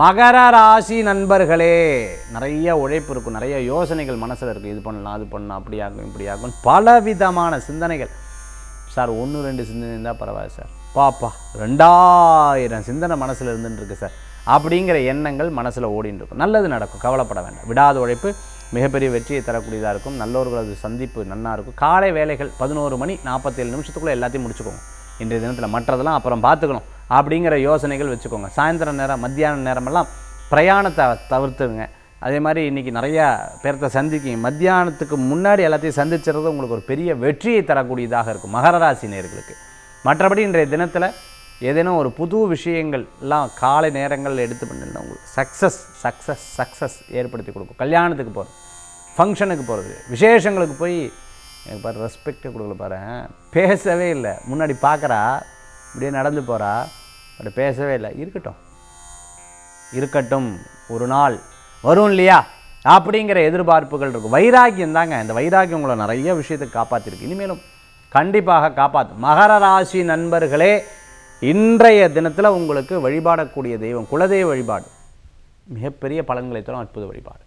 மகர ராசி நண்பர்களே, நிறைய உழைப்பு இருக்கும், நிறைய யோசனைகள் மனசில் இருக்குது. இது பண்ணலாம், அது பண்ணலாம், அப்படியாகும் இப்படியாகும், பலவிதமான சிந்தனைகள். சார் 1-2 சிந்தனை இருந்தால் பரவாயில்ல சார், பாப்பா 2000 சிந்தனை மனசில் இருந்துருக்கு சார் அப்படிங்கிற எண்ணங்கள் மனசில் ஓடின்னு இருக்கும். நல்லது நடக்கும், கவலைப்பட வேண்டாம். விடாத உழைப்பு மிகப்பெரிய வெற்றியை தரக்கூடியதாக இருக்கும். நல்லவர்களது சந்திப்பு நன்னாக இருக்கும். காலை வேலைகள் 11 மணி 47 நிமிஷத்துக்குள்ளே எல்லாத்தையும் முடிச்சுக்கோங்க. இன்றைய தினத்தில் மற்றதெல்லாம் அப்புறம் பார்த்துக்கணும் அப்படிங்கிற யோசனைகள் வச்சுக்கோங்க. சாயந்தரம் நேரம், மத்தியான நேரமெல்லாம் பிரயாணத்தை தவிர்த்துங்க. அதே மாதிரி இன்றைக்கி நிறையா பேர்த்த சந்திக்கிங்க. மத்தியானத்துக்கு முன்னாடி எல்லாத்தையும் சந்திச்சுறது உங்களுக்கு ஒரு பெரிய வெற்றியை தரக்கூடியதாக இருக்கும் மகர ராசி நேயர்களுக்கு. மற்றபடி இன்றைய தினத்தில் ஏதேனும் ஒரு புது விஷயங்கள் எல்லாம் காலை நேரங்களில் எடுத்து பண்ணிருந்தா உங்களுக்கு சக்ஸஸ் ஏற்படுத்தி கொடுக்கும். கல்யாணத்துக்கு போகிறது, ஃபங்க்ஷனுக்கு போகிறது, விசேஷங்களுக்கு போய் எனக்கு பாரு ரெஸ்பெக்டை கொடுக்கல பாரு, பேசவே இல்லை. முன்னாடி பார்க்குறா, இப்படியே நடந்து போகிறா, பட் பேசவே இல்லை. இருக்கட்டும் ஒரு நாள் வரும் இல்லையா அப்படிங்கிற எதிர்பார்ப்புகள் இருக்கும். வைராக்கியம் தாங்க, இந்த வைராக்கியம் உங்களை நிறைய விஷயத்துக்கு காப்பாற்றிருக்கு, இனிமேலும் கண்டிப்பாக காப்பாற்றும். மகர ராசி நண்பர்களே, இன்றைய தினத்தில் உங்களுக்கு வழிபாடக்கூடிய தெய்வம் குலதெய்வ வழிபாடு மிகப்பெரிய பலன்களை தரும் அற்புத வழிபாடு.